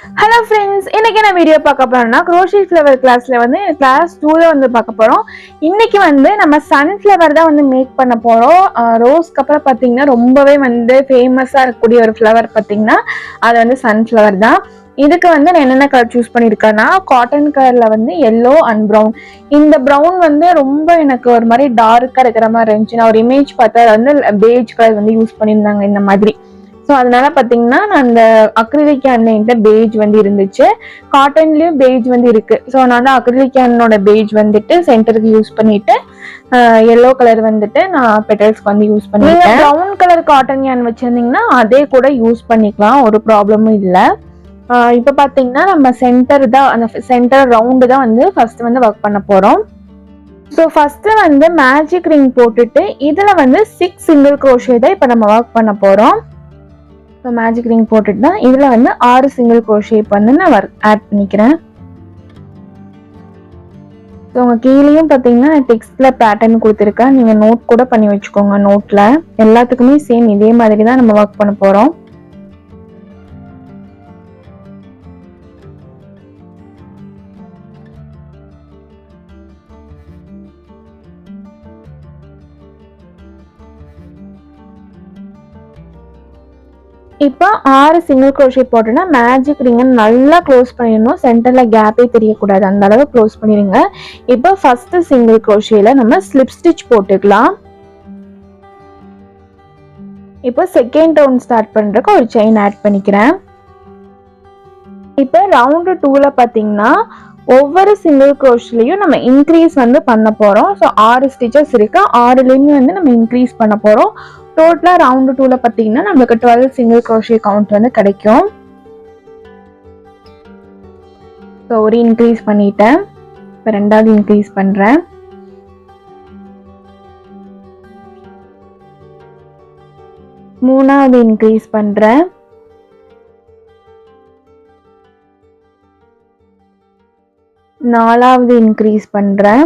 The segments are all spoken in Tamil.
ஹலோ ஃப்ரெண்ட்ஸ், இன்னைக்கு என்ன வீடியோ பார்க்க போறோம்னா க்ரோஷரி ஃப்ளவர் கிளாஸ்ல வந்து கிளாஸ் 2ல வந்து பார்க்க போறோம். இன்னைக்கு வந்து நம்ம சன்ஃப்ளவர் தான் வந்து மேக் பண்ண போறோம். ரோஸ்க்கு அப்புறம் பார்த்தீங்கன்னா ரொம்பவே வந்து ஃபேமஸாக இருக்கக்கூடிய ஒரு ஃப்ளவர் பார்த்தீங்கன்னா அது வந்து சன்ஃப்ளவர் தான். இதுக்கு வந்து நான் என்னென்ன கலர் சூஸ் பண்ணியிருக்கேன்னா காட்டன் கலர்ல வந்து எல்லோ அண்ட் ப்ரௌன். இந்த ப்ரௌன் வந்து ரொம்ப எனக்கு ஒரு மாதிரி டார்க்காக இருக்கிற மாதிரி இருந்துச்சு. நான் ஒரு இமேஜ் பார்த்தா வந்து பேஜ் கலர் வந்து யூஸ் பண்ணியிருந்தாங்க இந்த மாதிரி. ஸோ அதனால பார்த்தீங்கன்னா நான் அந்த அக்ரிலிக் கேன்ல பேஜ் வந்து இருந்துச்சு, காட்டன்லயும் பேஜ் வந்து இருக்கு. ஸோ நான் வந்து அக்ரிலிக் கேனோட பேஜ் வந்துட்டு சென்டருக்கு யூஸ் பண்ணிட்டு எல்லோ கலர் வந்துட்டு நான் பெட்டல்ஸ்க்கு வந்து யூஸ் பண்ணிட்டேன். ப்ரௌன் கலர் காட்டன் கேன் வச்சிருந்தீங்கன்னா அதே கூட யூஸ் பண்ணிக்கலாம், ஒரு ப்ராப்ளமும் இல்லை. இப்போ பார்த்தீங்கன்னா நம்ம சென்டர் தான், அந்த சென்டர் ரவுண்டு தான் வந்து ஃபர்ஸ்ட் வந்து ஒர்க் பண்ண போறோம். ஸோ ஃபர்ஸ்ட் வந்து மேஜிக் ரிங் போட்டுட்டு இதுல வந்து 6 சிங்கிள் க்ரோஷே தான் இப்போ நம்ம ஒர்க் பண்ண போறோம். ஸோ மேஜிக் ரிங் போட்டுட்டு தான் இதில் வந்து 6 சிங்கிள் க்ரோஷே வந்து நான் ஆட் பண்ணிக்கிறேன். ஸோ உங்கள் கீழேயும் பார்த்தீங்கன்னா டெக்ஸ்டில் பேட்டர்ன் கொடுத்துருக்கேன், நீங்கள் நோட் கூட பண்ணி வச்சுக்கோங்க. நோட்டில் எல்லாத்துக்குமே சேம் இதே மாதிரி தான் நம்ம ஒர்க் பண்ண போகிறோம். இப்போ 6 சிங்கிள் க்ரோஷே போட்டோன்னா மேஜிக் ரிங்கை நல்லா க்ளோஸ் பண்ணிடணும், சென்டரில் கேப்பே தெரியக்கூடாது, அந்த அளவு க்ளோஸ் பண்ணிடுங்க. இப்போ ஃபர்ஸ்ட் சிங்கிள் க்ரோஷேல நம்ம ஸ்லிப் ஸ்டிச் போட்டுக்கலாம். இப்போ செகண்ட் ரவுண்ட் ஸ்டார்ட் பண்ணுறதுக்கு ஒரு செயின் ஆட் பண்ணிக்கிறேன். இப்போ ரவுண்டு 2ல பார்த்தீங்கன்னா ஒவ்வொரு சிங்கிள் க்ரோஷ்லையும் நம்ம இன்க்ரீஸ் வந்து பண்ண போகிறோம். ஸோ 6 ஸ்டிச்சஸ் இருக்கு, 6லையுமே வந்து நம்ம இன்க்ரீஸ் பண்ண போகிறோம். டோட்டலாக ரவுண்டு 2ல பார்த்தீங்கன்னா நம்மளுக்கு 12 சிங்கிள் க்ரோஷே கவுண்ட் வந்து கிடைக்கும். ஸோ ஒரு இன்க்ரீஸ் பண்ணிட்டேன், இப்போ ரெண்டாவது இன்க்ரீஸ் பண்ணுறேன். மூணாவது இன்க்ரீஸ் பண்ணுறேன். நாலாவது இன்க்ரீஸ் பண்ணுறேன்.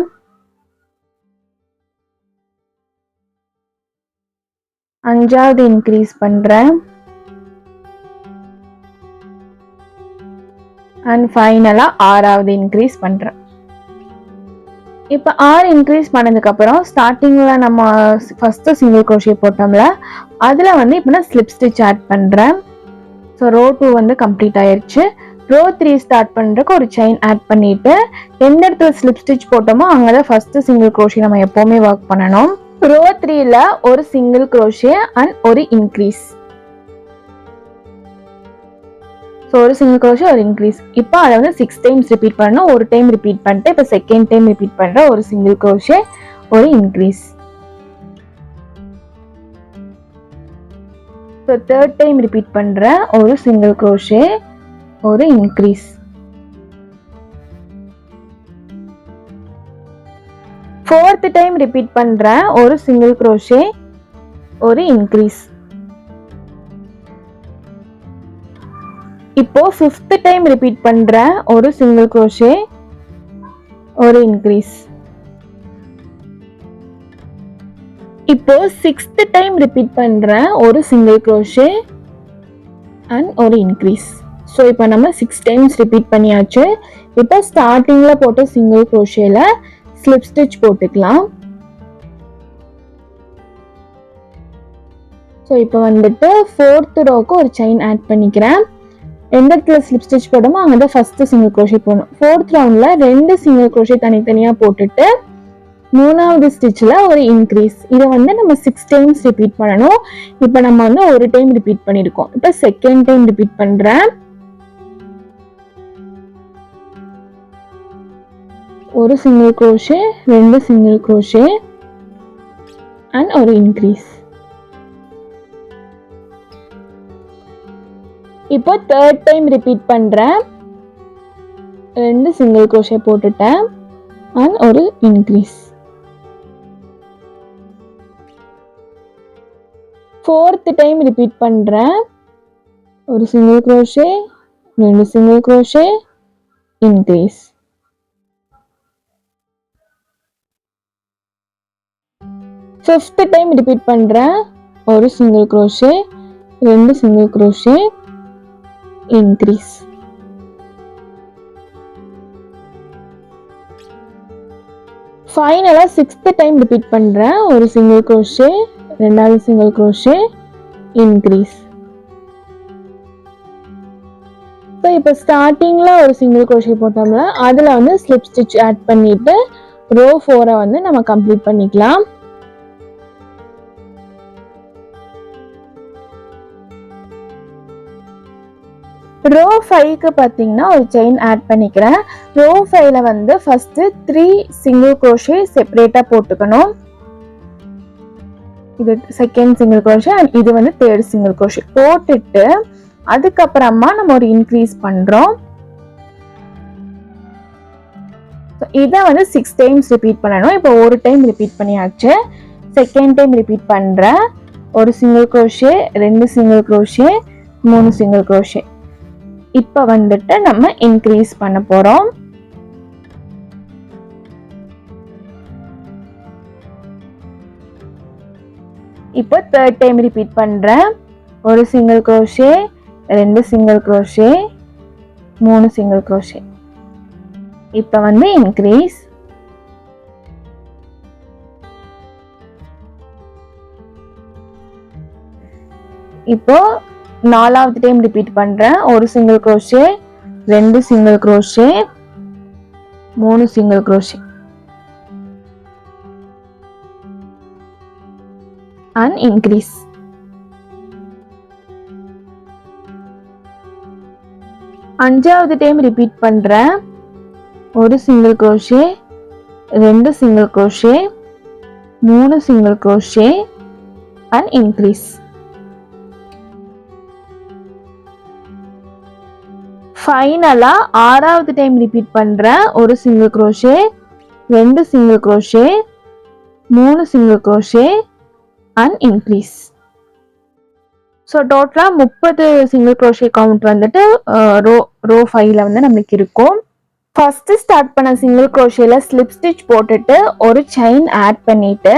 அஞ்சாவது இன்க்ரீஸ் பண்ணுறேன். அண்ட் ஃபைனலாக ஆறாவது இன்க்ரீஸ் பண்ணுறேன். இப்போ 6 இன்க்ரீஸ் பண்ணதுக்கப்புறம் ஸ்டார்டிங்கில் நம்ம ஃபஸ்ட்டு சிங்கிள் க்ரோஷே போட்டோம்ல அதில் வந்து இப்போ நான் ஸ்லிப் ஸ்டிச் ஆட் பண்ணுறேன். ஸோ ரோ 2 வந்து கம்ப்ளீட் ஆயிடுச்சு. ரோ 3 ஸ்டார்ட் பண்ணுறதுக்கு ஒரு செயின் ஆட் பண்ணிவிட்டு எந்த இடத்துல ஸ்லிப் ஸ்டிச் போட்டோமோ அங்கே தான் ஃபஸ்ட்டு சிங்கிள் க்ரோஷே நம்ம எப்போவுமே ஒர்க் பண்ணணும். ரோ 3ல ஒரு சிங்கிள் க்ரோஷே அண்ட் ஒரு இன்க்ரீஸ். ஸோ ஒரு சிங்கிள் க்ரோஷே ஒரு இன்க்ரீஸ். இப்போ அதை வந்து 6 டைம்ஸ் ரிப்பீட் பண்ணணும். ஒரு டைம் ரிப்பீட் பண்ணிட்டு இப்போ செகண்ட் டைம் ரிப்பீட் பண்ணுற ஒரு சிங்கிள் க்ரோஷே ஒரு increase. So third time repeat பண்ணுற ஒரு சிங்கிள் க்ரோஷே ஒரு இன்க்ரீஸ். ஃபோர்த் டைம் ரிப்பீட் பண்ற ஒரு சிங்கிள் க்ரோஷே ஒரு இன்க்ரீஸ். இப்போ ஃபிஃப்த் டைம் ரிப்பீட் பண்ற ஒரு சிங்கிள் க்ரோஷே ஒரு இன்க்ரீஸ். இப்போ சிக்ஸ்த் டைம் ரிப்பீட் பண்ற ஒரு சிங்கிள் க்ரோஷே அண்ட் ஒரு இன்க்ரீஸ். ஸோ இப்போ நம்ம 6 டைம்ஸ் ரிப்பீட் பண்ணியாச்சு. இப்போ ஸ்டார்டிங்ல போட்ட சிங்கிள் க்ரோஷேல ஸ்லிப் ஸ்டிச் போட்டுக்கலாம். ஸோ இப்போ வந்துட்டு ஃபோர்த் ரோக்கு ஒரு செயின் ஆட் பண்ணிக்கிறேன். எந்த இடத்துல ஸ்லிப் ஸ்டிச் போட்டோமோ அங்கே தான் ஃபர்ஸ்ட் சிங்கிள் க்ரோஷே போடணும். ஃபோர்த் ரவுண்ட்ல 2 சிங்கிள் க்ரோஷே தனித்தனியாக போட்டுட்டு மூணாவது ஸ்டிச்சில் ஒரு இன்க்ரீஸ். இதை வந்து நம்ம 6 டைம்ஸ் ரிப்பீட் பண்ணணும். இப்போ நம்ம வந்து ஒரு டைம் ரிப்பீட் பண்ணியிருக்கோம். இப்போ செகண்ட் டைம் ரிப்பீட் பண்ணுறேன். ஒரு single crochet, 2 single crochet and ஒரு இன்க்ரீஸ். இப்போ தேர்ட் டைம் ரிப்பீட் பண்றேன். 2 சிங்கிள் க்ரோஷே போட்டுட்டேன் அண்ட் ஒரு இன்க்ரீஸ். ஃபோர்த் டைம் ரிப்பீட் பண்றேன். ஒரு single crochet, 2 single crochet, increase. Fifth time repeat பண்றேன். ஒரு single crochet, 2 single crochet, increase. ஃபைனலா 6th டைம் ரிப்பீட் பண்றேன். ஒரு சிங்கிள் crochet, ரெண்டாவது சிங்கிள் crochet, increase. ஸோ இப்போ ஸ்டார்டிங்ல ஒரு சிங்கிள் crochet போட்டோம்ல, அதுல வந்து ஸ்லிப் ஸ்டிச் ஆட் பண்ணிட்டு ரோ 4 வந்து நம்ம கம்ப்ளீட் பண்ணிக்கலாம். ரோ 5க்கு பார்த்தீங்கன்னா ஒரு செயின் ஆட் பண்ணிக்கிறேன். ரோ 5ல வந்து ஃபர்ஸ்ட் 3 சிங்கிள் crochet செப்பரேட்டா போட்டுக்கணும். இது செகண்ட் சிங்கிள் crochet அண்ட் இது வந்து தேர்ட் சிங்கிள் crochet போட்டுட்டு அதுக்கப்புறமா நம்ம ஒரு இன்க்ரீஸ் பண்றோம். இதை வந்து 6 டைம்ஸ் ரிப்பீட் பண்ணணும். இப்போ ஒரு டைம் ரிப்பீட் பண்ணியாச்சு. செகண்ட் டைம் ரிப்பீட் பண்றேன். ஒரு சிங்கிள் crochet, ரெண்டு சிங்கிள் crochet, 3 சிங்கிள் crochet. இப்போ வந்துட்டு நம்ம இன்க்ரீஸ் பண்ண போறோம். இப்போ தேர்ட் டைம் ரிப்பீட் பண்றேன். ஒரு சிங்கிள் crochet, ரெண்டு சிங்கிள் crochet, 3 சிங்கிள் crochet. இப்போ வந்து இன்க்ரீஸ். இப்போ நாலாவது டைம் ரிப்பீட் பண்றேன். ஒரு சிங்கிள் crochet, ரெண்டு single crochet, 3 single crochet and increase. அஞ்சாவது டைம் ரிப்பீட் பண்றேன். ஒரு சிங்கிள் crochet, ரெண்டு single crochet, 3 single crochet and increase. ஃபைனலா ஆறாவது டைம் ரிப்பீட் பண்றேன். ஒரு சிங்கிள் crochet, ரெண்டு single crochet, 3 single crochet and increase. So டோட்டலாக 30 சிங்கிள் crochet கவுண்ட் வந்துட்டு ரோ 5ல வந்து நம்மளுக்கு இருக்கும். ஃபர்ஸ்ட் ஸ்டார்ட் பண்ண சிங்கிள் crochetல ஸ்லிப் ஸ்டிச் போட்டுட்டு ஒரு செயின் ஆட் பண்ணிட்டு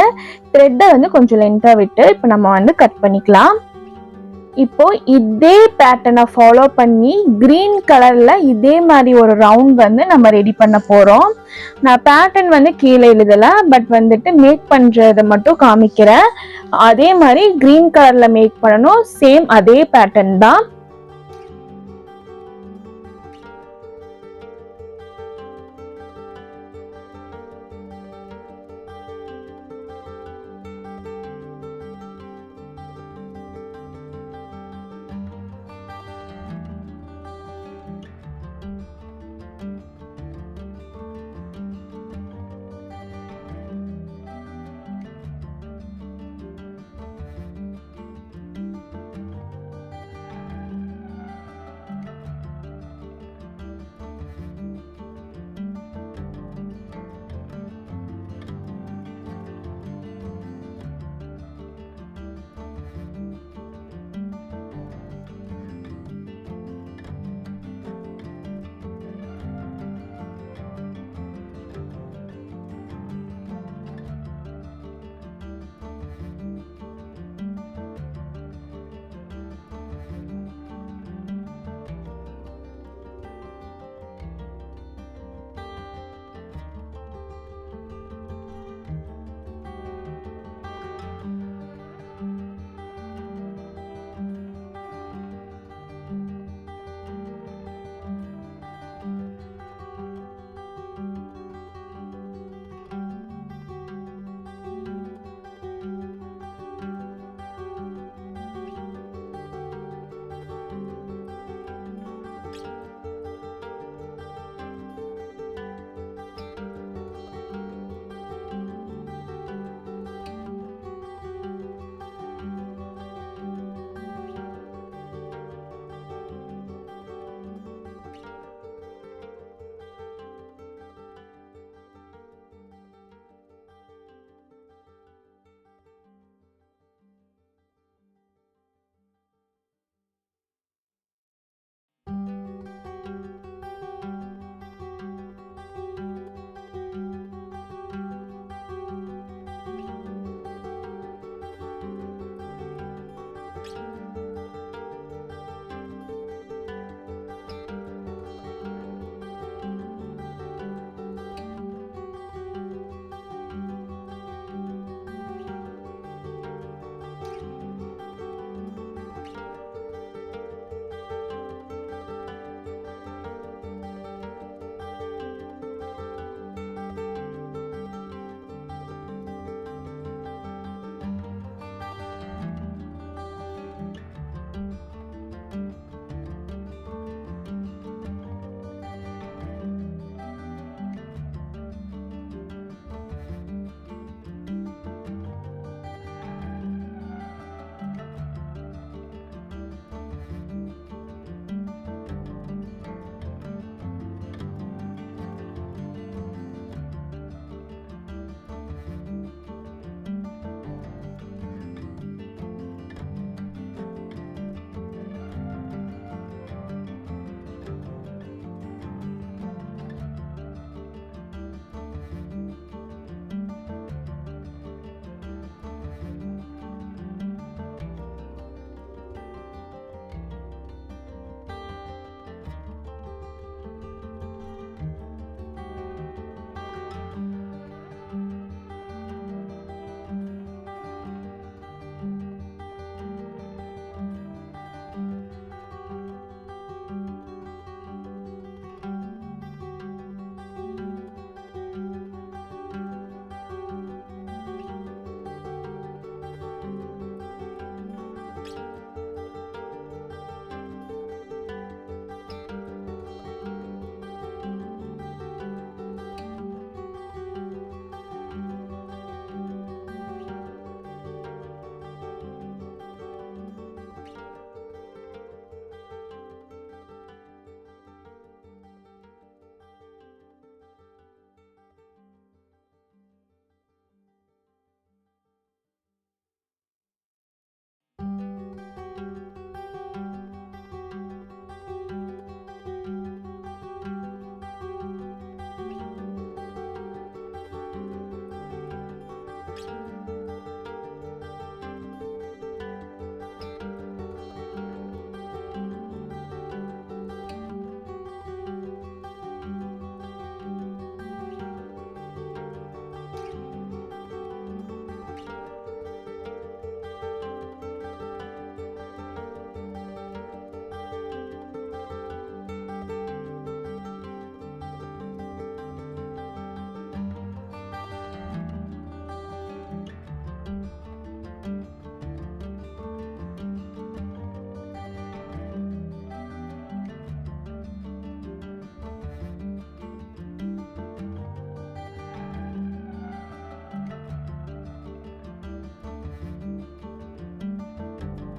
த்ரெட்டை வந்து கொஞ்சம் லென்த்தா விட்டு இப்போ நம்ம வந்து கட் பண்ணிக்கலாம். இப்போ இதே பேட்டர்னை ஃபாலோ பண்ணி கிரீன் கலர்ல இதே மாதிரி ஒரு ரவுண்ட் வந்து நம்ம ரெடி பண்ண போறோம். நான் பேட்டர்ன் வந்து கீழே எழுதல, பட் வந்துட்டு மேக் பண்றதை மட்டும் காமிக்கிறேன். அதே மாதிரி கிரீன் கலர்ல மேக் பண்ணணும். சேம் அதே பேட்டர்ன் தான்.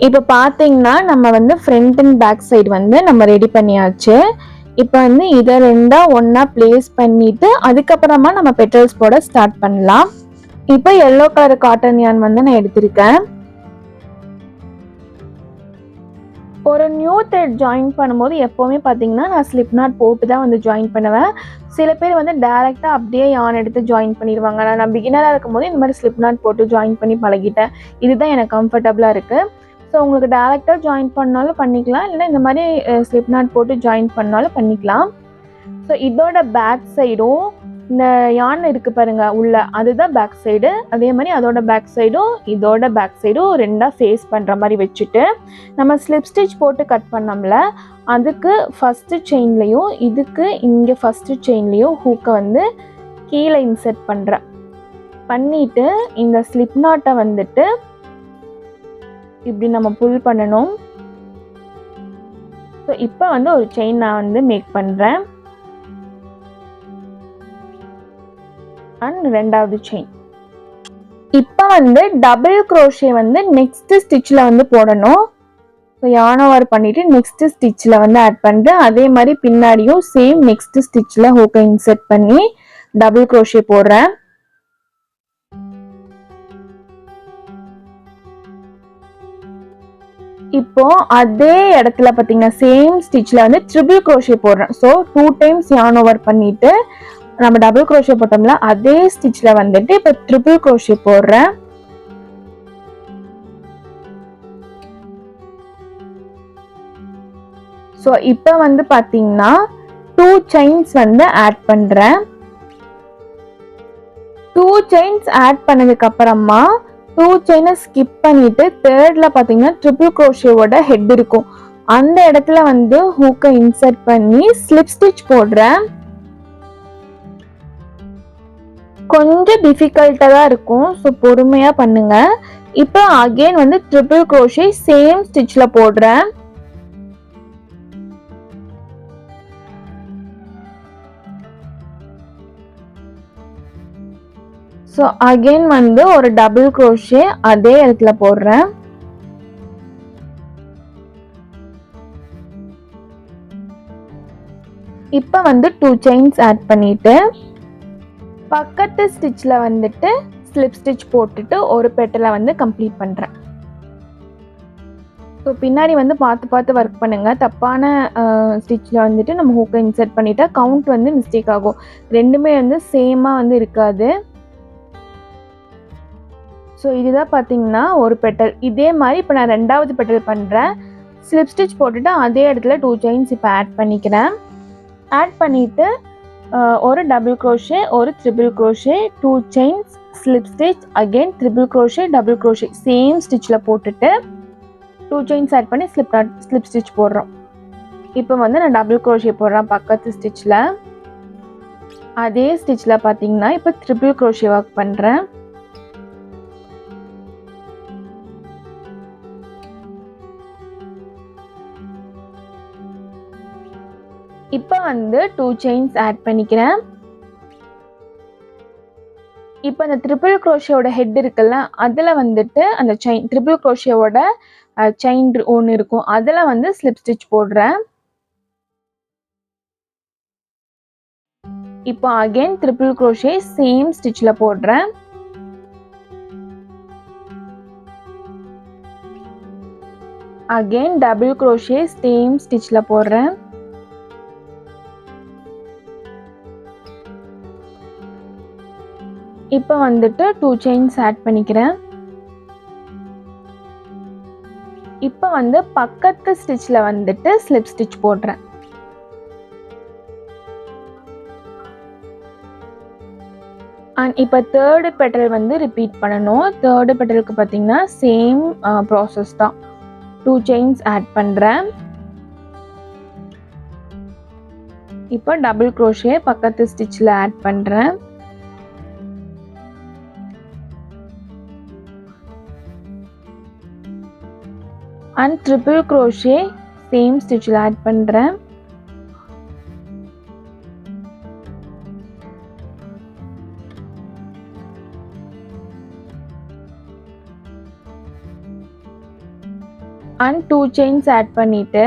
இப்போ பார்த்தீங்கன்னா நம்ம வந்து ஃப்ரண்ட் அண்ட் பேக் சைடு வந்து நம்ம ரெடி பண்ணியாச்சு. இப்போ வந்து இதை ரெண்டா ஒன்றா ப்ளேஸ் பண்ணிவிட்டு அதுக்கப்புறமா நம்ம பெட்டல்ஸ் போட ஸ்டார்ட் பண்ணலாம். இப்போ எல்லோ கலர் காட்டன் யான் வந்து நான் எடுத்திருக்கேன். ஒரு நியூ த்ரெட் ஜாயின் பண்ணும்போது எப்போவுமே பார்த்தீங்கன்னா நான் ஸ்லிப் நாட் போட்டு தான் வந்து ஜாயின் பண்ணுவேன். சில பேர் வந்து டேரெக்டாக அப்படியே யான் எடுத்து ஜாயின் பண்ணிடுவாங்க. நான் பிகினராக இருக்கும்போது இந்த மாதிரி ஸ்லிப் நாட் போட்டு ஜாயின் பண்ணி பழகிட்டேன். இதுதான் எனக்கு கம்ஃபர்டபுளாக இருக்குது. ஸோ உங்களுக்கு டேரெக்டாக ஜாயின் பண்ணாலும் பண்ணிக்கலாம், இல்லைன்னா இந்த மாதிரி ஸ்லிப் நாட் போட்டு ஜாயின் பண்ணாலும் பண்ணிக்கலாம். ஸோ இதோட பேக் சைடும் இந்த யான் இருக்குது பாருங்கள் உள்ள, அதுதான் பேக் சைடு. அதே மாதிரி அதோட பேக் சைடும் இதோட பேக் சைடும் ரெண்டாக ஃபேஸ் பண்ணுற மாதிரி வச்சுட்டு நம்ம ஸ்லிப் ஸ்டிச் போட்டு கட் பண்ணோம்ல, அதுக்கு ஃபஸ்ட்டு செயின்லேயும் இதுக்கு இங்கே ஃபஸ்ட்டு செயின்லேயும் ஹூக்கை வந்து கீழே இன்செர்ட் பண்ணுறேன். பண்ணிவிட்டு இந்த ஸ்லிப் நாட்டை வந்துட்டு இப்படி நம்ம புல் பண்ணணும். ஸோ இப்போ வந்து ஒரு செயின் நான் வந்து மேக் பண்ணுறேன். அண்ட் ரெண்டாவது செயின். இப்போ வந்து டபுள் க்ரோஷே வந்து நெக்ஸ்ட் ஸ்டிச்சில் வந்து போடணும். ஸோ யான் ஓவர் பண்ணிவிட்டு நெக்ஸ்ட் ஸ்டிச்சில் வந்து ஆட் பண்ணுறேன். அதே மாதிரி பின்னாடியும் சேம் நெக்ஸ்ட் ஸ்டிச்சில் ஹூக்கை இன்செர்ட் பண்ணி டபுள் க்ரோஷே போடுறேன். இப்போ அதே இடத்துல பார்த்தீங்கன்னா சேம் ஸ்டிச்சில் வந்து ட்ரிபிள் க்ரோஷே போடுறேன். ஸோ 2 டைம்ஸ் யான் ஓவர் பண்ணிவிட்டு நம்ம டபுள் க்ரோஷே போட்டோம்ல, அதே ஸ்டிச்சில் வந்துட்டு இப்போ ட்ரிபிள் க்ரோஷே போடுறேன். ஸோ இப்போ வந்து பார்த்தீங்கன்னா 2 செயின்ஸ் வந்து ஆட் பண்ணுறேன். 2 செயின்ஸ் ஆட் பண்ணதுக்கு அப்புறமா 2 செயினை ஸ்கிப் பண்ணிட்டு தேர்டில் பார்த்தீங்கன்னா ட்ரிபிள் க்ரோஷேவோட ஹெட் இருக்கும். அந்த இடத்துல வந்து ஹூக்கை இன்சர்ட் பண்ணி ஸ்லிப் ஸ்டிச் போடுறேன். கொஞ்சம் டிஃபிகல்ட்டாக தான் இருக்கும், ஸோ பொறுமையாக பண்ணுங்க. இப்போ அகெயின் வந்து ட்ரிபிள் க்ரோஷே சேம் ஸ்டிச்சில் போடுறேன். ஸோ அகெயின் வந்து ஒரு டபுள் க்ரோஷே அதே இடத்துல போடுறேன். இப்போ வந்து 2 செயின்ஸ் ஆட் பண்ணிட்டு பக்கத்து ஸ்டிச்சில் வந்துட்டு ஸ்லிப் ஸ்டிச் போட்டுட்டு ஒரு பெட்டலை வந்து கம்ப்ளீட் பண்ணுறேன். ஸோ பின்னாடி வந்து பார்த்து ஒர்க் பண்ணுங்கள். தப்பான ஸ்டிச்சில் வந்துட்டு நம்ம ஹூக்கை இன்சர்ட் பண்ணிட்டா கவுண்ட் வந்து மிஸ்டேக் ஆகும். ரெண்டுமே வந்து சேமாக வந்து இருக்காது. ஸோ இதுதான் பார்த்தீங்கன்னா ஒரு பெட்டல். இதே மாதிரி இப்போ நான் ரெண்டாவது பெட்டல் பண்ணுறேன். ஸ்லிப் ஸ்டிச் போட்டுட்டு அதே இடத்துல 2 செயின்ஸ் இப்போ ஆட் பண்ணிக்கிறேன். ஆட் பண்ணிவிட்டு ஒரு டபுள் க்ரோஷே, ஒரு triple crochet, 2 chains, slip stitch, again triple crochet, double crochet same ஸ்டிச்சில் போட்டுட்டு 2 செயின்ஸ் ஆட் பண்ணி ஸ்லிப் ஸ்டிச் போடுறோம். இப்போ வந்து நான் டபுள் க்ரோஷே போடுறேன் பக்கத்து ஸ்டிச்சில். அதே ஸ்டிச்சில் பார்த்தீங்கன்னா இப்போ ட்ரிபிள் க்ரோஷே ஒர்க் பண்ணுறேன். இப்போ வந்து 2 செயின்ஸ் ஆட் பண்ணிக்கிறேன். இப்போ அந்த ட்ரிபிள் க்ரோஷேவோட ஹெட் இருக்குல்ல, அதில் வந்துட்டு அந்த செயின் ட்ரிபிள் க்ரோஷேவோட செயின் ஒன்று இருக்கும், அதில் வந்து ஸ்லிப் ஸ்டிச் போடுறேன். இப்போ அகெயின் ட்ரிபிள் க்ரோஷே சேம் ஸ்டிச்சில் போடுறேன். அகெயின் டபுள் க்ரோஷே சேம் ஸ்டிச்சில் போடுறேன். இப்போ வந்துட்டு 2 செயின்ஸ் ஆட் பண்ணிக்கிறேன். இப்போ வந்து பக்கத்து ஸ்டிச்சில் வந்துட்டு ஸ்லிப் ஸ்டிச் போடுறேன். அண்ட் இப்போ தேர்டு பெட்டல் வந்து ரிப்பீட் பண்ணணும். தேர்டு பெட்டலுக்கு பார்த்தீங்கன்னா சேம் ப்ராசஸ் தான். 2 செயின்ஸ் ஆட் பண்ணுறேன். இப்போ டபுள் க்ரோஷே பக்கத்து ஸ்டிச்சில் ஆட் பண்ணுறேன். அண்ட் ட்ரிபிள் க்ரோஷே சேம் ஸ்டிச்சில் ஆட் பண்ணுறேன். அண்ட் 2 செயின்ஸ் ஆட் பண்ணிவிட்டு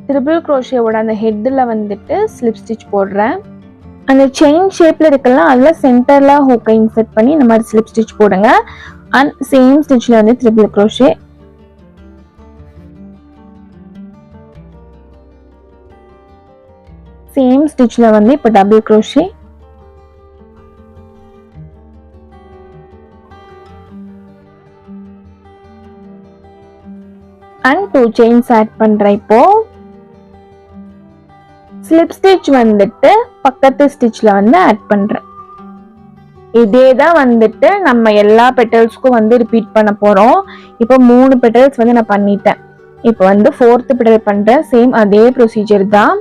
ட்ரிபிள் க்ரோஷேவோட அந்த ஹெட்டில் வந்துட்டு ஸ்லிப் ஸ்டிச் போடுறேன். அந்த செயின் ஷேப்பில் இருக்கலாம், அதில் சென்டரில் ஹூக்கை இன்செர்ட் பண்ணி இந்த மாதிரி ஸ்லிப் ஸ்டிச் போடுங்க. அண்ட் சேம் ஸ்டிச்சில் வந்து ட்ரிபிள் க்ரோஷே. சேம் ஸ்டிச்சில் வந்து இப்போ double crochet. And 2 chains add பண்ணுறேன். இப்போ ஸ்லிப் ஸ்டிச் வந்துட்டு பக்கத்து ஸ்டிச்சில் வந்து ஆட் பண்ணுறேன். இதே தான் வந்துட்டு நம்ம எல்லா பெட்டல்ஸ்க்கும் வந்து ரிப்பீட் பண்ண போகிறோம். இப்போ 3 பெட்டல்ஸ் வந்து நான் பண்ணிட்டேன். இப்போ வந்து 4th பெட்டல் பண்ணுறேன். சேம் அதே ப்ரொசீஜர் தான்.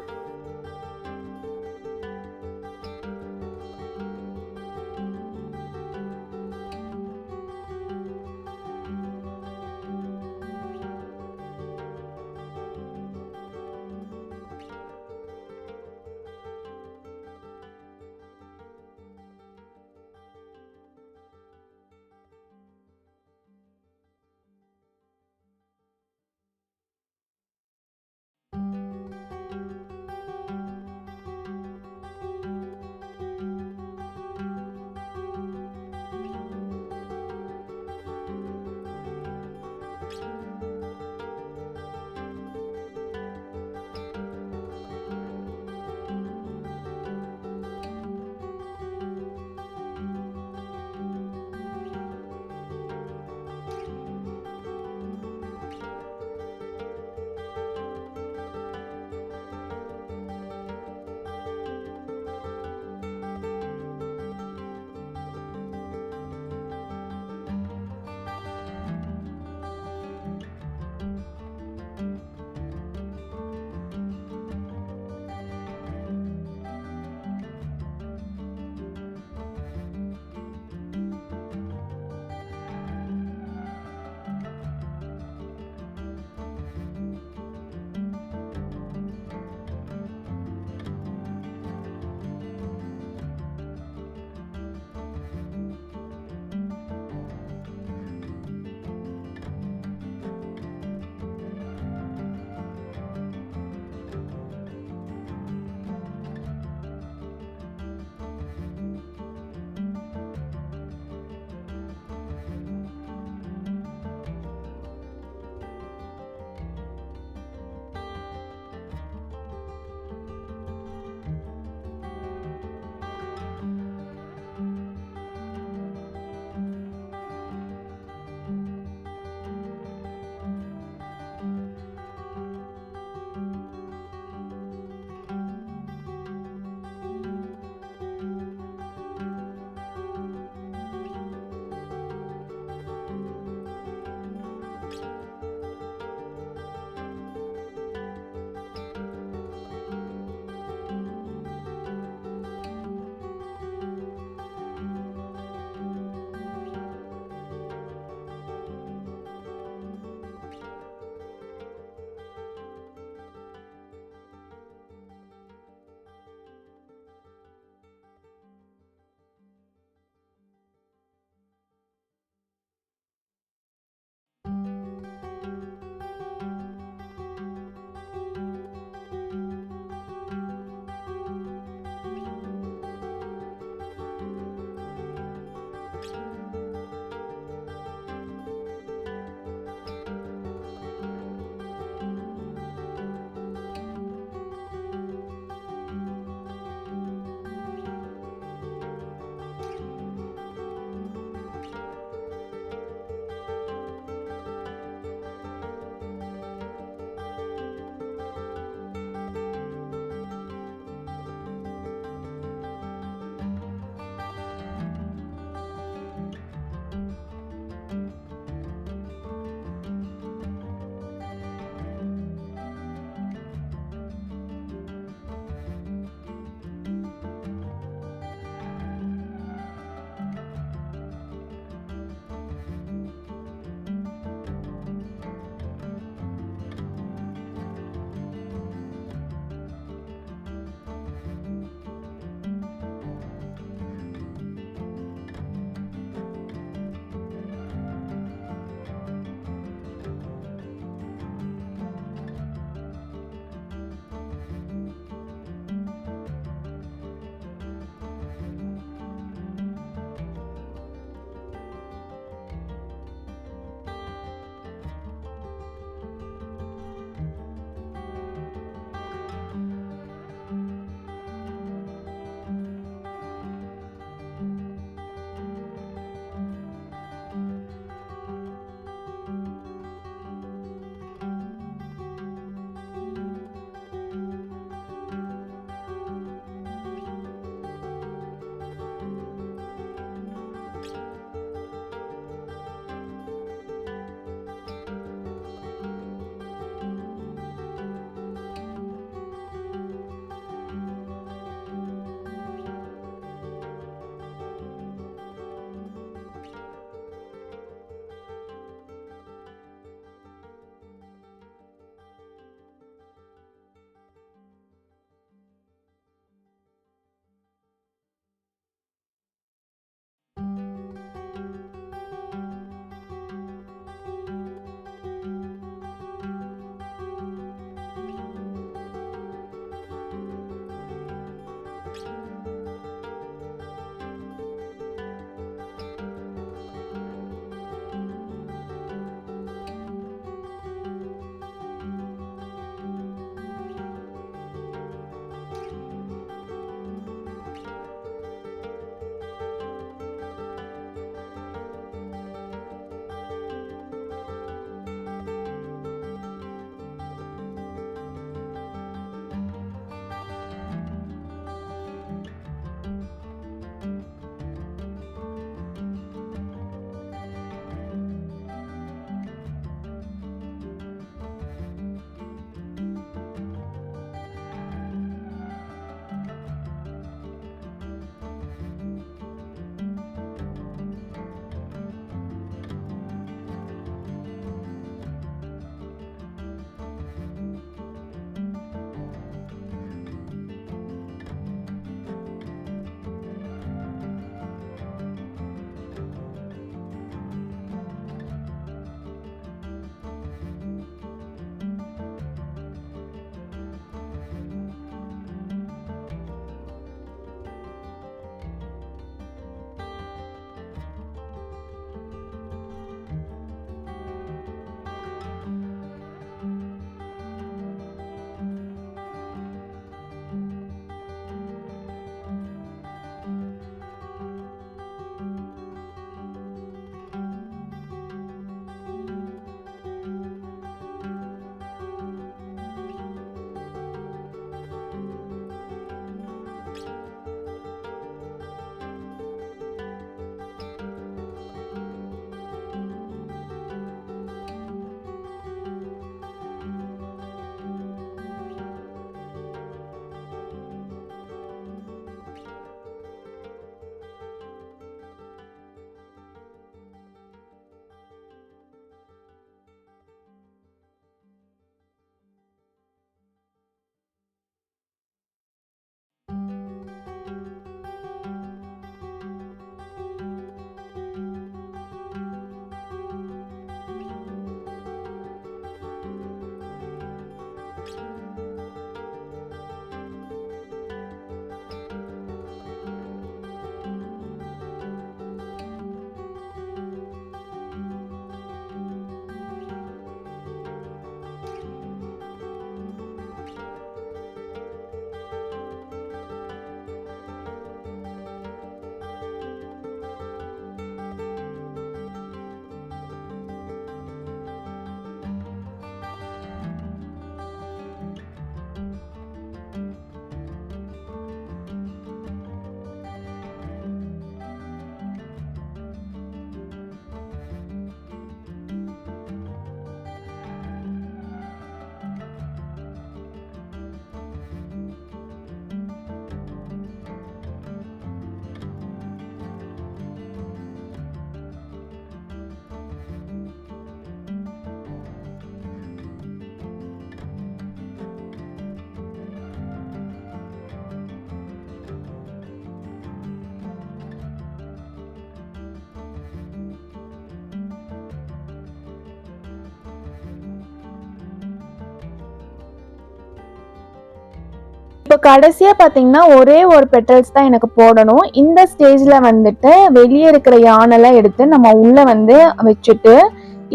இப்போ கடைசியா பார்த்தீங்கன்னா ஒரே ஒரு பெட்டல்ஸ் தான் எனக்கு போடணும். இந்த ஸ்டேஜ்ல வந்துட்டு வெளியே இருக்கிற யானெல்லாம் எடுத்து நம்ம உள்ள வந்து வச்சுட்டு,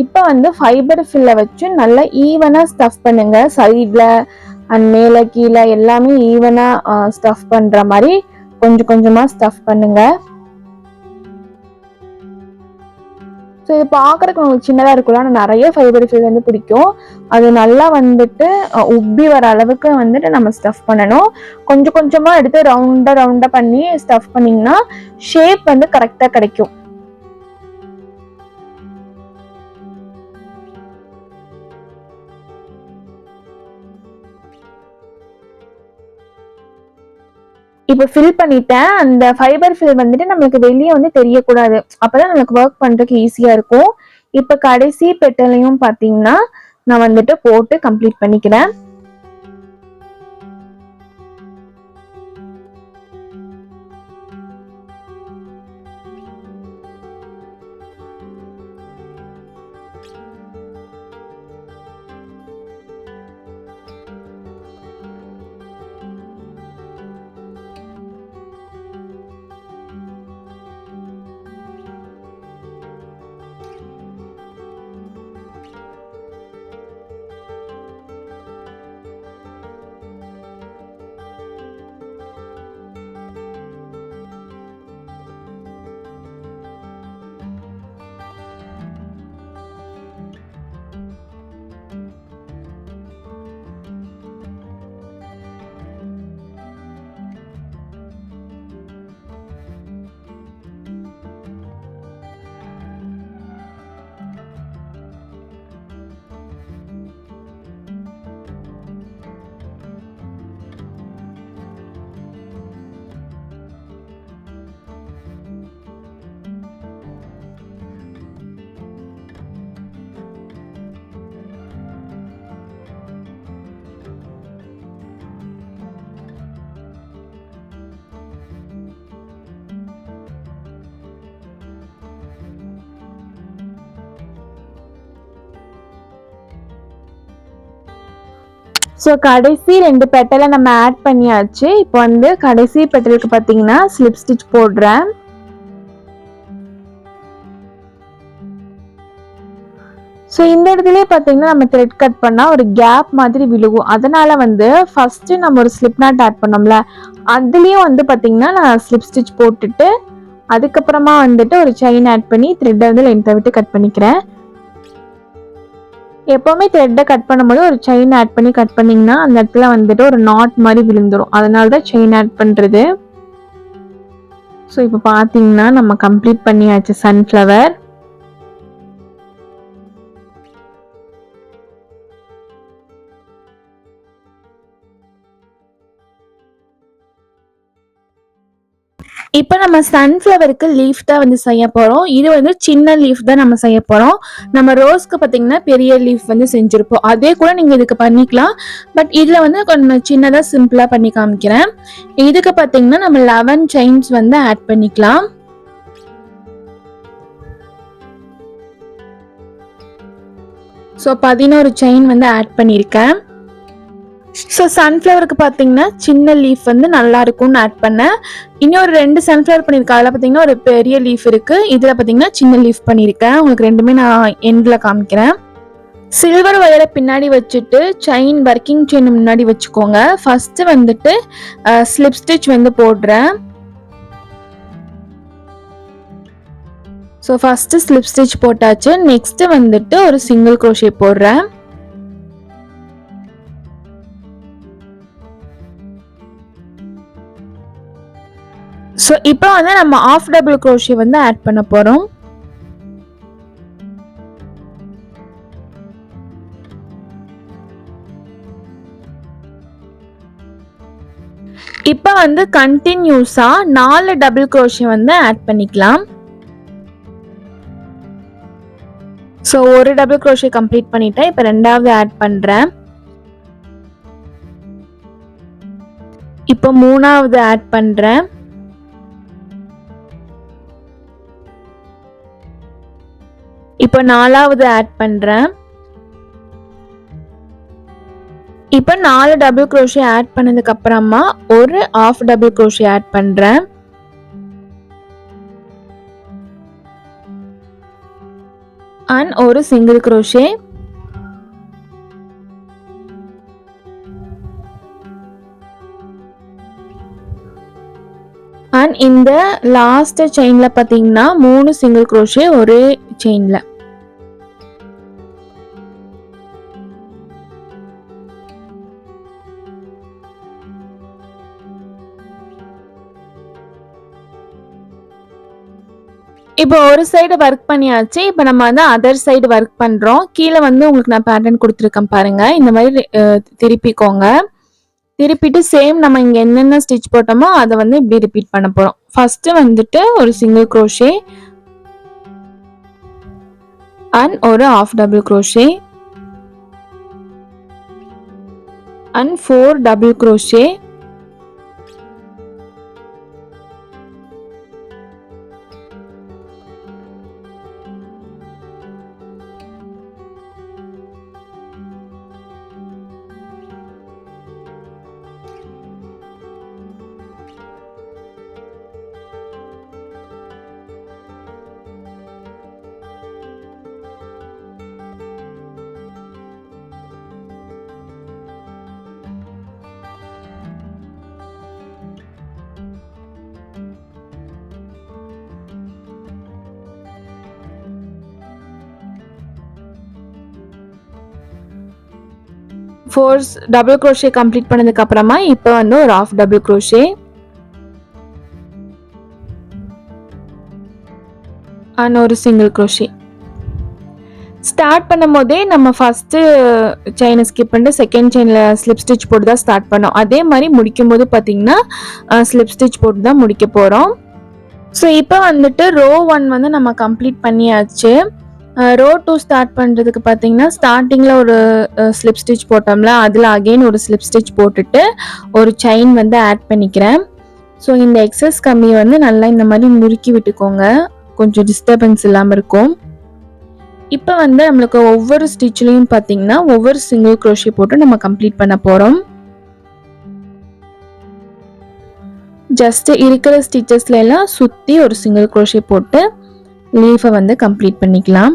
இப்போ வந்து ஃபைபர் ஃபில்ல வச்சு நல்லா ஈவனா ஸ்டஃப் பண்ணுங்க. சைட்ல அண்ட் மேலே கீழே எல்லாமே ஈவனா ஸ்டஃப் பண்ற மாதிரி கொஞ்சம் கொஞ்சமா ஸ்டஃப் பண்ணுங்க. ஸோ இது பார்க்குறக்கு உங்களுக்கு சின்னதாக இருக்கும்ல, ஆனால் நிறைய ஃபைபர் ஃபில் வந்து பிடிக்கும். அது நல்லா வந்துட்டு உப்பி வர அளவுக்கு வந்துட்டு நம்ம ஸ்டஃப் பண்ணணும். கொஞ்சம் கொஞ்சமாக எடுத்து ரவுண்டாக பண்ணி ஸ்டஃப் பண்ணிங்கன்னா ஷேப் வந்து கரெக்டாக கிடைக்கும். இப்போ ஃபில் பண்ணிட்டேன். அந்த ஃபைபர் ஃபில் வந்துட்டு நம்மளுக்கு வெளியே வந்து தெரியக்கூடாது. அப்பதான் நம்மளுக்கு ஒர்க் பண்றதுக்கு ஈஸியா இருக்கும். இப்போ கடைசி பெட்டலையும் பார்த்தீங்கன்னா நான் வந்துட்டு போட்டு கம்ப்ளீட் பண்ணிக்கிறேன். ஸோ கடைசி 2 பெட்டலை நம்ம ஆட் பண்ணியாச்சு. இப்போ வந்து கடைசி பெட்டலுக்கு பார்த்தீங்கன்னா ஸ்லிப் ஸ்டிச் போடுறேன். ஸோ இந்த இடத்துலயே பார்த்தீங்கன்னா நம்ம த்ரெட் கட் பண்ணால் ஒரு கேப் மாதிரி விழுகும். அதனால வந்து ஃபர்ஸ்ட் நம்ம ஒரு ஸ்லிப் நாட் ஆட் பண்ணோம்ல, அதுலேயும் வந்து பார்த்தீங்கன்னா நான் ஸ்லிப் ஸ்டிச் போட்டுட்டு அதுக்கப்புறமா வந்துட்டு ஒரு செயின் ஆட் பண்ணி த்ரெட்டை வந்து லென்த்தை விட்டு கட் பண்ணிக்கிறேன். எப்போவுமே த்ரெட்டை கட் பண்ணும்போது ஒரு செயின் ஆட் பண்ணி கட் பண்ணிங்கன்னா அந்த இடத்துல வந்துட்டு ஒரு நாட் மாதிரி விழுந்துடும். அதனால தான் செயின் ஆட் பண்ணுறது. ஸோ இப்போ பார்த்தீங்கன்னா நம்ம கம்ப்ளீட் பண்ணியாச்சு சன்ஃப்ளவர். இப்போ நம்ம சன்ஃப்ளவருக்கு லீஃப் தான் வந்து செய்ய போகிறோம். இது வந்து சின்ன லீஃப் தான் நம்ம செய்ய போகிறோம். நம்ம ரோஸ்க்கு பார்த்தீங்கன்னா பெரிய லீஃப் வந்து செஞ்சுருப்போம். அதே கூட நீங்கள் இதுக்கு பண்ணிக்கலாம். பட் இதில் வந்து கொஞ்சம் சின்னதாக சிம்பிளாக பண்ணி காமிக்கிறேன். இதுக்கு பார்த்தீங்கன்னா நம்ம 11 செயின்ஸ் வந்து ஆட் பண்ணிக்கலாம். ஸோ 11 செயின் வந்து ஆட் பண்ணியிருக்கேன். ஸோ சன்ஃப்ளவருக்கு பார்த்தீங்கன்னா சின்ன லீஃப் வந்து நல்லா இருக்கும்னு ஆட் பண்ணேன். இன்னொரு 2 சன்ஃப்ளவர் பண்ணியிருக்கேன். அதில் பார்த்தீங்கன்னா ஒரு பெரிய லீஃப் இருக்குது. இதில் பார்த்தீங்கன்னா சின்ன லீஃப் பண்ணியிருக்கேன். உங்களுக்கு ரெண்டுமே நான் எண்டில் காமிக்கிறேன். சில்வர் வயரை பின்னாடி வச்சுட்டு செயின் ஒர்க்கிங் செயின் முன்னாடி வச்சுக்கோங்க. ஃபஸ்ட்டு வந்துட்டு ஸ்லிப் ஸ்டிச் வந்து போடுறேன். ஸோ ஃபஸ்ட்டு ஸ்லிப் ஸ்டிச் போட்டாச்சு. நெக்ஸ்ட்டு வந்துட்டு ஒரு சிங்கிள் க்ரோஷே போடுறேன். ஸோ இப்போ வந்து நம்ம ஆஃப் டபுள் க்ரோஷே வந்து ஆட் பண்ண போகிறோம். இப்போ வந்து கண்டினியூஸாக 4 டபுள் க்ரோஷே வந்து ஆட் பண்ணிக்கலாம். ஸோ ஒரு டபுள் க்ரோஷே கம்ப்ளீட் பண்ணிட்டேன். இப்போ 2வது ஆட் பண்ணுறேன். இப்போ 3வது ஆட் பண்ணுறேன். இப்போ 4வது ஆட் பண்றேன். இப்போ 4 டபுள் க்ரோஷே ஆட் பண்ணதுக்கு அப்புறமா ஒரு ஆஃப் டபுள் க்ரோஷே ஆட் பண்றேன். அண்ட் ஒரு சிங்கிள் க்ரோஷே. அண்ட் இந்த லாஸ்ட் செயின்ல பாத்தீங்கன்னா 3 சிங்கிள் க்ரோஷே ஒரே செயின்ல. இப்போ ஒரு சைடு ஒர்க் பண்ணியாச்சு. இப்போ நம்ம வந்து அதர் சைடு ஒர்க் பண்றோம். கீழே வந்து உங்களுக்கு நான் பேட்டர்ன் கொடுத்துருக்கேன் பாருங்க. இந்த மாதிரி திருப்பிக்கோங்க. திருப்பிட்டு சேம் நம்ம இங்க என்னென்ன ஸ்டிச் போட்டோமோ அதை வந்து இப்படி ரிப்பீட் பண்ண போறோம். ஃபர்ஸ்ட் வந்துட்டு ஒரு சிங்கிள் க்ரோஷே அண்ட் ஒரு half double crochet and 4 double crochet four double crochet complete பண்ணதுக்கு அப்புறமா இப்போ வந்து ஒரு ஆஃப் டபுள் க்ரோஷே அண்ட் ஒரு சிங்கிள் க்ரோஷே. ஸ்டார்ட் பண்ணும் போதே நம்ம ஃபர்ஸ்ட் செயினை ஸ்கிப் பண்ணிட்டு செகண்ட் செயின்ல ஸ்லிப் ஸ்டிச் போட்டு தான் ஸ்டார்ட் பண்ணோம். அதே மாதிரி முடிக்கும் போது பார்த்தீங்கன்னா ஸ்லிப் ஸ்டிச் போட்டு தான் முடிக்க போறோம். ஸோ இப்போ வந்துட்டு ரோ 1 வந்து நம்ம கம்ப்ளீட் பண்ணியாச்சு. ரோ 2 ஸ்டார்ட் பண்ணுறதுக்கு பார்த்தீங்கன்னா ஸ்டார்டிங்கில் ஒரு ஸ்லிப் ஸ்டிச் போட்டோம்ல, அதில் அகெயின் ஒரு ஸ்லிப் ஸ்டிச் போட்டுட்டு ஒரு செயின் வந்து ஆட் பண்ணிக்கிறேன். ஸோ இந்த எக்ஸஸ் கம்மியை வந்து நல்லா இந்த மாதிரி முறுக்கி விட்டுக்கோங்க, கொஞ்சம் டிஸ்டர்பன்ஸ் இல்லாமல் இருக்கும். இப்போ வந்து நம்மளுக்கு ஒவ்வொரு ஸ்டிச்லையும் பார்த்தீங்கன்னா ஒவ்வொரு சிங்கிள் க்ரோஷே போட்டு நம்ம கம்ப்ளீட் பண்ண போகிறோம். ஜஸ்ட் இருக்கிற ஸ்டிச்சஸ்ல எல்லாம் சுற்றி ஒரு சிங்கிள் க்ரோஷே போட்டு லீஃபை வந்து கம்ப்ளீட் பண்ணிக்கலாம்.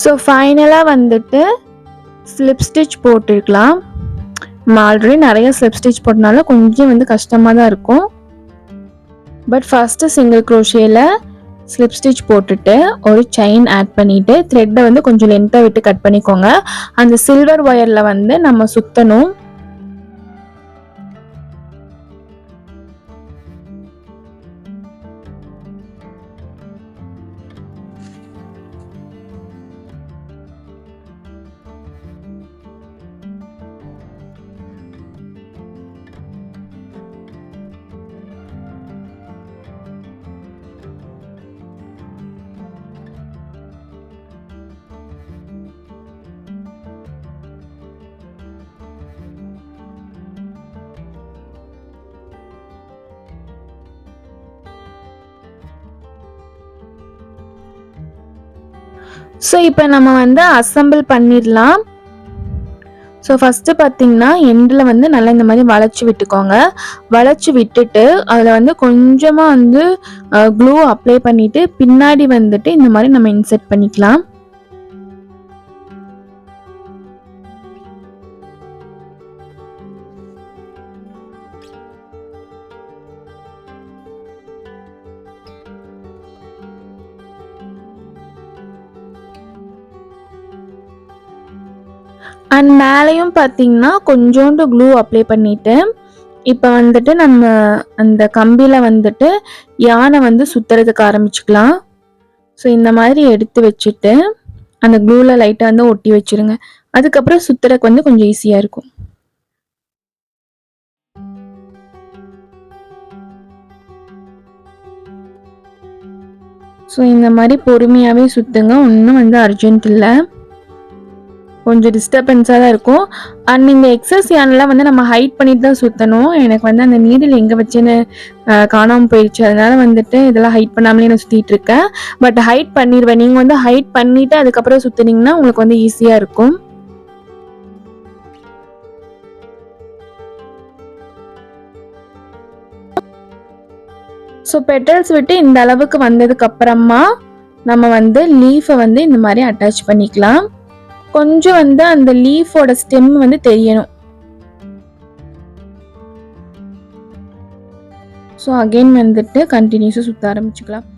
ஸோ ஃபைனலாக வந்துட்டு ஸ்லிப் ஸ்டிச் போட்டுருக்கலாம். நம்ம ஆல்ரெடி நிறைய ஸ்லிப் ஸ்டிச் போட்டனால கொஞ்சம் வந்து கஷ்டமாக தான் இருக்கும். பட் ஃபஸ்ட்டு சிங்கிள் க்ரோஷேல ஸ்லிப் ஸ்டிச் போட்டுட்டு ஒரு செயின் ஆட் பண்ணிவிட்டு த்ரெட்டை வந்து கொஞ்சம் லென்த்தாக விட்டு கட் பண்ணிக்கோங்க. அந்த சில்வர் ஒயரில் வந்து நம்ம சுற்றணும். ஸோ இப்போ நம்ம வந்து அசம்பிள் பண்ணிடலாம். ஸோ ஃபஸ்ட்டு பார்த்தீங்கன்னா எண்டில் வந்து நல்லா இந்த மாதிரி வளைச்சி விட்டுக்கோங்க. வளைச்சி விட்டுட்டு அதில் வந்து கொஞ்சமாக வந்து க்ளூ அப்ளை பண்ணிவிட்டு பின்னாடி வந்துட்டு இந்த மாதிரி நம்ம இன்செர்ட் பண்ணிக்கலாம். அண்ட் மேலேயும் பார்த்தீங்கன்னா கொஞ்சோண்டு க்ளூ அப்ளை பண்ணிவிட்டு இப்போ வந்துட்டு நம்ம அந்த கம்பியில் வந்துட்டு யானை வந்து சுற்றுறதுக்கு ஆரம்பிச்சுக்கலாம். ஸோ இந்த மாதிரி எடுத்து வச்சுட்டு அந்த க்ளூவில் லைட்டாக வந்து ஒட்டி வச்சுருங்க. அதுக்கப்புறம் சுற்றுறதுக்கு வந்து கொஞ்சம் ஈஸியாக இருக்கும். ஸோ இந்த மாதிரி பொறுமையாகவே சுற்றுங்க, ஒன்றும் வந்து அர்ஜென்ட் இல்லை. கொஞ்சம் டிஸ்டர்பன்ஸாக தான் இருக்கும். அண்ட் இந்த எக்ஸஸ் யானெலாம் வந்து நம்ம ஹைட் பண்ணிட்டு தான் சுற்றணும். எனக்கு வந்து அந்த நீடில் எங்கே வச்சுன்னு காணாமல் போயிடுச்சு. அதனால் வந்துட்டு இதெல்லாம் ஹைட் பண்ணாமலே நான் சுற்றிட்டு இருக்கேன். பட் ஹைட் பண்ணிடுவேன். நீங்கள் வந்து ஹைட் பண்ணிவிட்டு அதுக்கப்புறம் சுற்றுனீங்கன்னா உங்களுக்கு வந்து ஈஸியாக இருக்கும். ஸோ பெட்டல்ஸ் விட்டு இந்த அளவுக்கு வந்ததுக்கு அப்புறமா நம்ம வந்து லீஃபை வந்து இந்த மாதிரி அட்டாச் பண்ணிக்கலாம். கொஞ்சம் வந்து அந்த லீஃபோட ஸ்டெம் வந்து தெரியணும். ஸோ அகெயின் வந்துட்டு கண்டினியூஸாக சுற்ற ஆரம்பிச்சுக்கலாம்.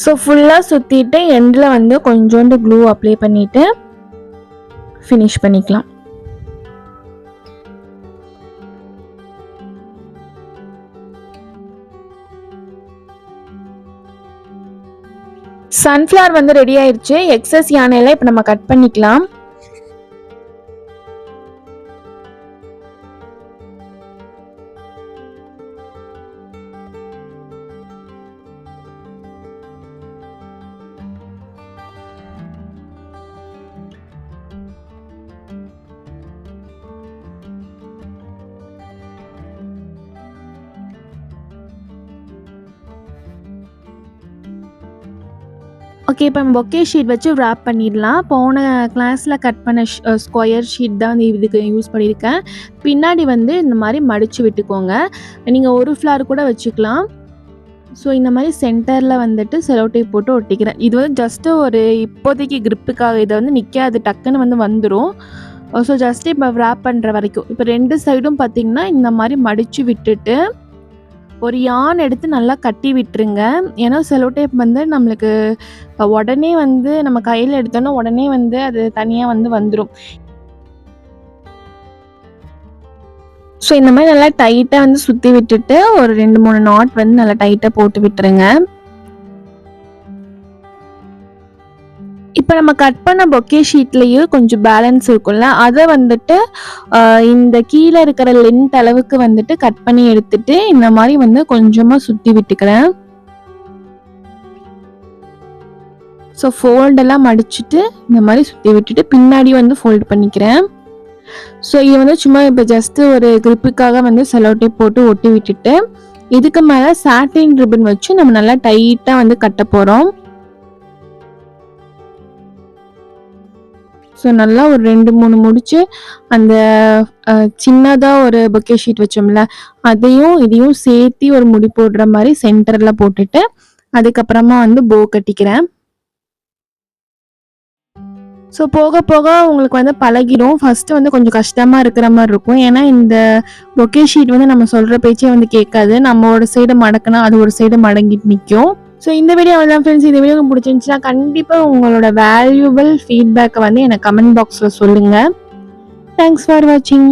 ஸோ ஃபுல்லாக சுற்றிட்டு எண்டில் வந்து கொஞ்சோண்டு க்ளூ அப்ளை பண்ணிவிட்டு ஃபினிஷ் பண்ணிக்கலாம். சன்ஃப்ளவர் வந்து ரெடி ஆயிடுச்சு. எக்ஸஸ் யானையெல்லாம் இப்போ நம்ம கட் பண்ணிக்கலாம். ஓகே, இப்போ நம்ம பொக்கே ஷீட் வச்சு ரேப் பண்ணிடலாம். போன கிளாஸில் கட் பண்ண ஸ்கொயர் ஷீட் தான் வந்து இதுக்கு யூஸ் பண்ணியிருக்கேன். பின்னாடி வந்து இந்த மாதிரி மடித்து விட்டுக்கோங்க. நீங்கள் ஒரு ஃப்ளார் கூட வச்சுக்கலாம். ஸோ இந்த மாதிரி சென்டரில் வந்துட்டு செலோ டேப் போட்டு ஒட்டிக்கிறேன். இது வந்து ஜஸ்ட்டு ஒரு இப்போதைக்கு கிரிப்புக்காக, இதை வந்து நிற்காது, டக்குன்னு வந்து வந்துடும். ஸோ ஜஸ்ட்டு இப்போ ரேப் பண்ணுற வரைக்கும் இப்போ 2 சைடும் பார்த்திங்கன்னா இந்த மாதிரி மடித்து விட்டுட்டு ஒரு யான் எடுத்து நல்லா கட்டி விட்டுருங்க. ஏன்னா செலோ டேப் வந்து நம்மளுக்கு உடனே வந்து நம்ம கையில் எடுத்தோன்னா உடனே வந்து அது தனியாக வந்து வந்துடும். ஸோ இந்த மாதிரி நல்லா டைட்டாக வந்து சுற்றி விட்டுட்டு ஒரு 2-3 நாட் வந்து நல்லா டைட்டாக போட்டு விட்டுருங்க. இப்போ நம்ம கட் பண்ண பொக்கே ஷீட்லேயே கொஞ்சம் பேலன்ஸ் இருக்கும்ல, அதை வந்துட்டு இந்த கீழே இருக்கிற லென்த் அளவுக்கு வந்துட்டு கட் பண்ணி எடுத்துட்டு இந்த மாதிரி வந்து கொஞ்சமாக சுற்றி விட்டுக்கிறேன். ஸோ ஃபோல்டெல்லாம் மடிச்சுட்டு இந்த மாதிரி சுற்றி விட்டுட்டு பின்னாடி வந்து ஃபோல்டு பண்ணிக்கிறேன். ஸோ இது வந்து சும்மா இப்போ ஜஸ்ட்டு ஒரு கிரிப்புக்காக வந்து செலோ டேப் போட்டு ஒட்டி விட்டுட்டு இதுக்கு மேலே சாட்டின் ரிப்பன் வச்சு நம்ம நல்லா டைட்டாக வந்து கட்ட போகிறோம். ஸோ நல்லா ஒரு 2-3 முடிச்சு அந்த சின்னதாக ஒரு பொக்கே ஷீட் வச்சோம்ல அதையும் இதையும் சேர்த்து ஒரு முடி போடுற மாதிரி சென்டரில் போட்டுட்டு அதுக்கப்புறமா வந்து போ கட்டிக்கிறேன். ஸோ போக போக உங்களுக்கு வந்து பழகிடும். ஃபஸ்ட்டு வந்து கொஞ்சம் கஷ்டமாக இருக்கிற மாதிரி இருக்கும். ஏன்னா இந்த பொக்கே ஷீட் வந்து நம்ம சொல்கிற பேச்சே வந்து கேட்காது. நம்ம ஒரு சைடு மடக்குனா அது ஒரு சைடு மடங்கிட்டு நிற்கும். ஸோ இந்த வீடியோ அவ்வளோதான் ஃப்ரெண்ட்ஸ். இந்த வீடியோ உங்களுக்கு பிடிச்சிருந்துச்சுன்னா கண்டிப்பாக உங்களோட வேல்யூபிள் ஃபீட்பேக்கை வந்து எனக்கு கமெண்ட் பாக்ஸில் சொல்லுங்கள். தேங்க்ஸ் ஃபார் வாட்சிங்.